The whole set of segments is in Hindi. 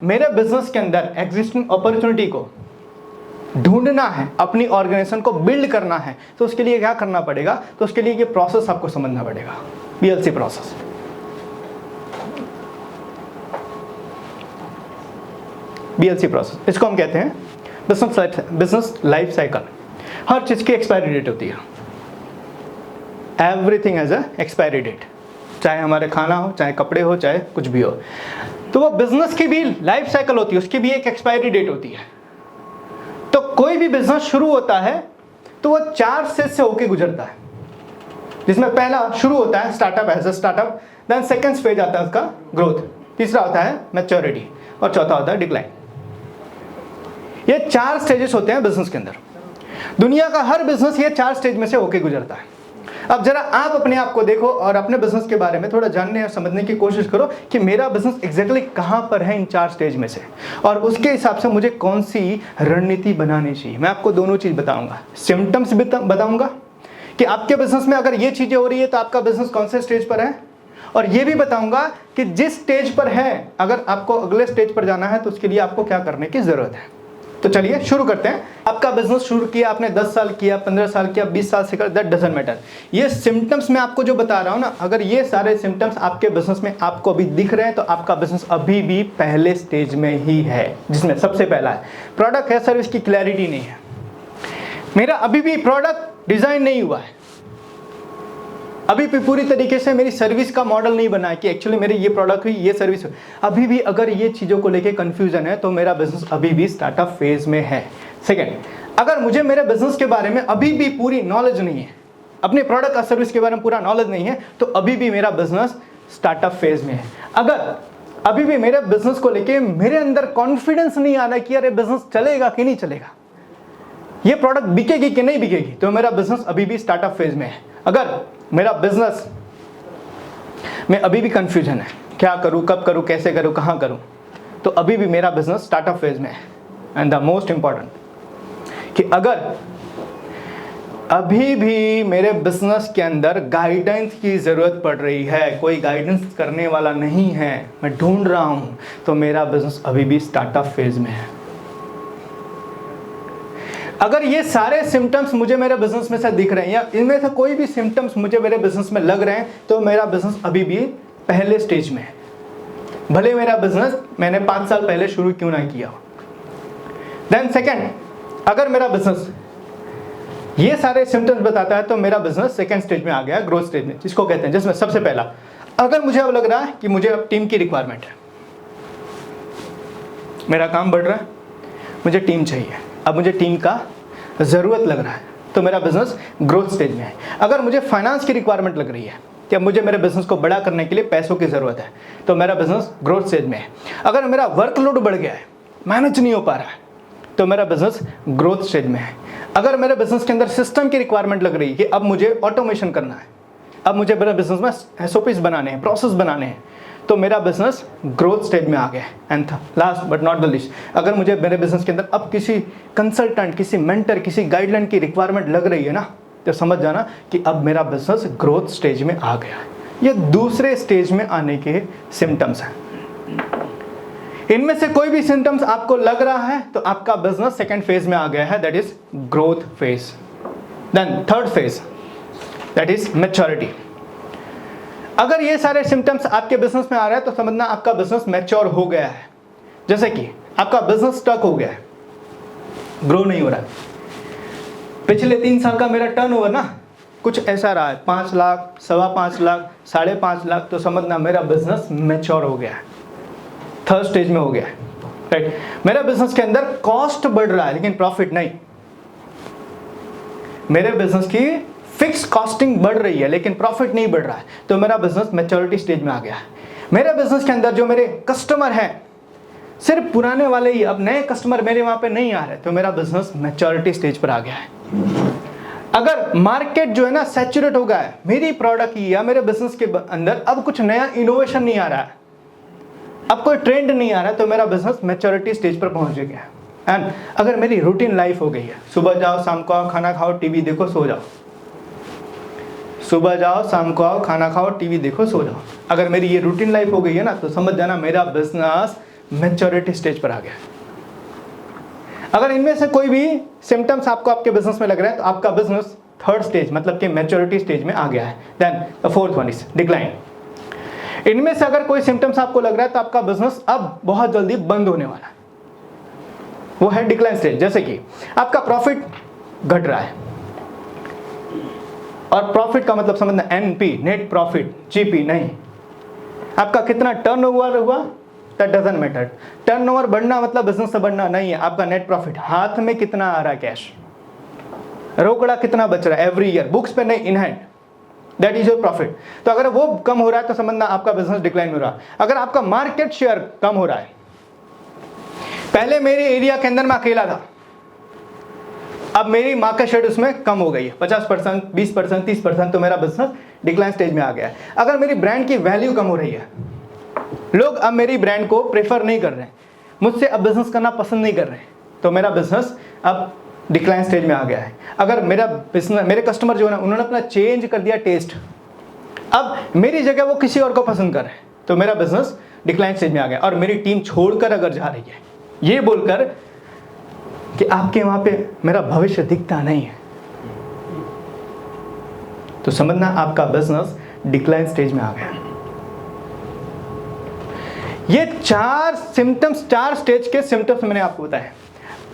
मेरे बिजनेस के अंदर एग्जिस्टिंग अपॉर्चुनिटी को ढूंढना है, अपनी ऑर्गेनाइजेशन को बिल्ड करना है, तो उसके लिए क्या करना पड़ेगा? तो उसके लिए ये प्रोसेस आपको समझना पड़ेगा, BLC प्रोसेस। BLC प्रोसेस, इसको हम कहते हैं बिजनेस लाइफ साइकिल। हर चीज की एक्सपायरी डेट होती है, everything has a expiry date, चाहे हमारे खाना हो, चाहे कपड़े हो, चाहे कुछ भी हो। तो वो बिजनेस की भी लाइफ साइकिल होती है, उसकी भी एक एक्सपायरी डेट होती है। तो कोई भी बिजनेस शुरू होता है तो वो 4 स्टेज से होके गुजरता है, जिसमें पहला शुरू होता है startup, as a startup, then second stage आता है उसका ग्रोथ, तीसरा होता है मैच्योरिटी और चौथा होता है डिक्लाइन। ये 4 स्टेजेस होते हैं बिजनेस के अंदर। दुनिया का हर बिजनेस ये 4 स्टेज में से होके गुजरता है। अब जरा आप अपने आप को देखो और अपने बिजनेस के बारे में थोड़ा जानने और समझने की कोशिश करो कि मेरा बिजनेस एग्जैक्टली कहां पर है इन 4 स्टेज में से, और उसके हिसाब से मुझे कौन सी रणनीति बनानी चाहिए। मैं आपको दोनों चीज बताऊंगा, सिम्टम्स भी बताऊंगा कि आपके बिजनेस में अगर ये चीजें हो रही है तो आपका बिजनेस कौन से स्टेज पर है, और ये भी बताऊंगा कि जिस स्टेज पर है अगर आपको अगले स्टेज पर जाना है तो उसके लिए आपको क्या करने की जरूरत है। तो चलिए शुरू करते हैं। आपका बिजनेस शुरू किया आपने, 10 साल किया, 15 साल किया, 20 साल से कर, दैट डजंट मैटर। ये सिम्टम्स मैं आपको जो बता रहा हूं ना, अगर ये सारे सिम्टम्स आपके बिजनेस में आपको अभी दिख रहे हैं तो आपका बिजनेस अभी भी पहले स्टेज में ही है, जिसमें सबसे पहला है प्रोडक्ट है सर्विस की क्लैरिटी नहीं है। मेरा अभी भी प्रोडक्ट डिजाइन नहीं हुआ है, अभी भी पूरी तरीके से मेरी सर्विस का मॉडल नहीं बना है कि एक्चुअली मेरे ये प्रोडक्ट हुई, ये सर्विस हुई। अभी भी अगर ये चीज़ों को लेके कंफ्यूजन है तो मेरा बिजनेस अभी भी स्टार्टअप फेज में है। सेकंड, अगर मुझे मेरे बिजनेस के बारे में अभी भी पूरी नॉलेज नहीं है, अपने प्रोडक्ट और सर्विस के बारे में पूरा नॉलेज नहीं है, तो अभी भी मेरा बिजनेस स्टार्टअप फेज में है। अगर अभी भी मेरे बिजनेस को लेके मेरे अंदर कॉन्फिडेंस नहीं आ रहा कि अरे बिजनेस चलेगा कि नहीं चलेगा, ये प्रोडक्ट बिकेगी कि नहीं बिकेगी, तो मेरा बिजनेस अभी भी स्टार्टअप फेज में है। अगर मेरा बिजनेस में अभी भी कंफ्यूजन है, क्या करूं, कब करूं, कैसे करूं, कहां करूं, तो अभी भी मेरा बिजनेस स्टार्टअप फेज में है। एंड द मोस्ट इंपॉर्टेंट कि अगर अभी भी मेरे बिजनेस के अंदर गाइडेंस की जरूरत पड़ रही है, कोई गाइडेंस करने वाला नहीं है, मैं ढूंढ रहा हूं, तो मेरा बिजनेस अभी भी स्टार्टअप फेज में है। अगर ये सारे सिम्टम्स मुझे मेरे बिजनेस में से दिख रहे हैं या इनमें से कोई भी सिम्टम्स मुझे मेरे बिजनेस में लग रहे हैं, तो मेरा बिजनेस अभी भी पहले स्टेज में है, भले मेरा बिजनेस मैंने 5 साल पहले शुरू क्यों ना किया हो। देन सेकंड, अगर मेरा बिजनेस ये सारे सिम्टम्स बताता है तो मेरा बिजनेस सेकंड स्टेज में आ गया, ग्रोथ स्टेज में, जिसको कहते हैं, जिसमें सबसे पहला, अगर मुझे अब लग रहा है कि मुझे अब टीम की रिक्वायरमेंट है, मेरा काम बढ़ रहा है, मुझे टीम चाहिए, अब मुझे टीम का ज़रूरत लग रहा है, तो मेरा बिजनेस ग्रोथ स्टेज में है। अगर मुझे फाइनेंस की रिक्वायरमेंट लग रही है कि अब मुझे मेरे बिजनेस को बड़ा करने के लिए पैसों की ज़रूरत है, तो मेरा बिजनेस ग्रोथ स्टेज में है। अगर मेरा वर्कलोड बढ़ गया है, मैनेज नहीं हो पा रहा है, तो मेरा बिजनेस ग्रोथ स्टेज में है। अगर मेरे बिजनेस के अंदर सिस्टम की रिक्वायरमेंट लग रही है कि अब मुझे ऑटोमेशन करना है, अब मुझे मेरे बिजनेस में SOPs बनाने हैं, प्रोसेस बनाने हैं, तो मेरा बिजनेस ग्रोथ स्टेज में आ गया है। And last but not the list, अगर मुझे मेरे बिजनेस के अंदर अब किसी कंसल्टेंट, किसी मेंटर, किसी गाइडलाइन की रिक्वायरमेंट लग रही है ना, तो समझ जाना कि अब मेरा बिजनेस ग्रोथ स्टेज में आ गया है। ये दूसरे स्टेज में आने के सिम्टम्स हैं। इनमें से कोई भी सिम्टम्स आपको लग रहा है तो आपका बिजनेस सेकेंड फेज में आ गया है, that is growth phase. Then third phase, that is maturity. अगर ये सारे सिम्टम्स आपके बिजनेस में आ रहे हैं तो समझना आपका बिजनेस मैच्योर हो गया है। जैसे कि आपका बिजनेस स्टक हो गया है, ग्रो नहीं हो रहा है। पिछले 3 साल का मेरा टर्नओवर ना कुछ ऐसा रहा है, 5 लाख, 5.25 लाख, 5.5 लाख, तो समझना मेरा बिजनेस मैच्योर हो गया है, थर्ड स्टेज में हो गया है, राइट। मेरे बिजनेस के अंदर कॉस्ट बढ़ रहा है लेकिन प्रॉफिट नहीं, मेरे बिजनेस की फिक्स कॉस्टिंग बढ़ रही है लेकिन प्रॉफिट नहीं बढ़ रहा है, तो मेरा बिजनेस मैच्योरिटी स्टेज में आ गया है। मेरे बिजनेस के अंदर जो मेरे कस्टमर हैं सिर्फ पुराने वाले ही, अब नए कस्टमर मेरे वहां पे नहीं आ रहे, तो मेरा बिजनेस मैच्योरिटी स्टेज पर आ गया है। अगर मार्केट जो है ना सैचुरेट हो गया है मेरी प्रोडक्ट की या मेरे बिजनेस के अंदर, अब कुछ नया इनोवेशन नहीं आ रहा है, अब कोई ट्रेंड नहीं आ रहा है, तो मेरा बिजनेस मैच्योरिटी स्टेज पर पहुंच गया है। एंड अगर मेरी रूटीन लाइफ हो गई है, सुबह जाओ, शाम को आओ, खाना खाओ, टीवी देखो, सो जाओ, सुबह जाओ, शाम को आओ, खाना खाओ, टीवी देखो, सो जाओ, अगर मेरी ये रूटीन लाइफ हो गई है ना, तो समझ जाना मेरा बिजनेस मैच्योरिटी स्टेज पर आ गया। अगर इनमें से कोई भी सिम्टम्स आपको आपके बिजनेस में लग रहा है तो आपका बिजनेस थर्ड स्टेज मतलब कि मैच्योरिटी स्टेज में आ गया है। Then the fourth one is decline. इनमें से अगर कोई सिम्टम्स आपको लग रहा है तो आपका बिजनेस अब बहुत जल्दी बंद होने वाला है, वो है डिक्लाइन स्टेज। जैसे कि आपका प्रॉफिट घट रहा है, और प्रॉफिट का मतलब समझना एनपी, नेट प्रॉफिट, जीपी नहीं। आपका कितना टर्नओवर हुआ दैट डजंट मैटर। टर्नओवर बढ़ना मतलब बिजनेस से बढ़ना नहीं है। आपका नेट प्रॉफिट, हाथ में कितना आ रहा है कैश, रोकड़ा कितना बच रहा है एवरी ईयर, बुक्स पे नहीं, in hand, that is your profit. तो अगर वो कम हो रहा है तो समझना आपका बिजनेस डिक्लाइन हो रहा है। अगर आपका मार्केट शेयर कम हो रहा है, पहले मेरे एरिया के अंदर मैं अकेला था, अब मेरी मार्केट शेयर उसमें कम हो गई है 50%, 20%, 30%, तो मेरा बिजनेस डिक्लाइन स्टेज में आ गया है। अगर मेरी ब्रांड की वैल्यू कम हो रही है, लोग अब मेरी ब्रांड को प्रेफर नहीं कर रहे हैं, मुझसे अब बिजनेस करना पसंद नहीं कर रहे हैं, तो मेरा बिजनेस अब डिक्लाइन स्टेज में आ गया है। अगर मेरा बिजनेस, मेरे कस्टमर जो है ना, उन्होंने अपना चेंज कर दिया टेस्ट, अब मेरी जगह वो किसी और को पसंद कर रहे हैं, तो मेरा बिजनेस डिक्लाइन स्टेज में आ गया। और मेरी टीम छोड़कर अगर जा रही है ये बोलकर कि आपके वहां पे मेरा भविष्य दिखता नहीं है, तो समझना आपका बिजनेस डिक्लाइन स्टेज में आ गया। ये 4 सिम्टम्स, 4 स्टेज के सिम्टम्स मैंने आपको बताए।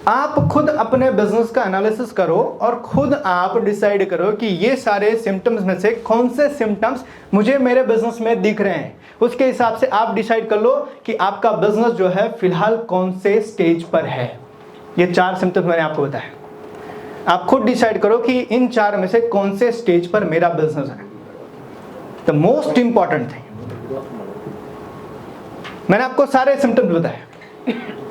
आप खुद अपने बिजनेस का एनालिसिस करो और खुद आप डिसाइड करो कि ये सारे सिम्टम्स में से कौन से सिम्टम्स मुझे मेरे बिजनेस में दिख रहे हैं। उसके हिसाब से आप डिसाइड कर लो कि आपका बिजनेस जो है फिलहाल कौन से स्टेज पर है। ये 4 सिम्टम्स मैंने आपको बताए, आप खुद डिसाइड करो कि इन 4 में से कौन से स्टेज पर मेरा बिजनेस है। द मोस्ट इंपॉर्टेंट थिंग, मैंने आपको सारे सिम्टम्स बताए।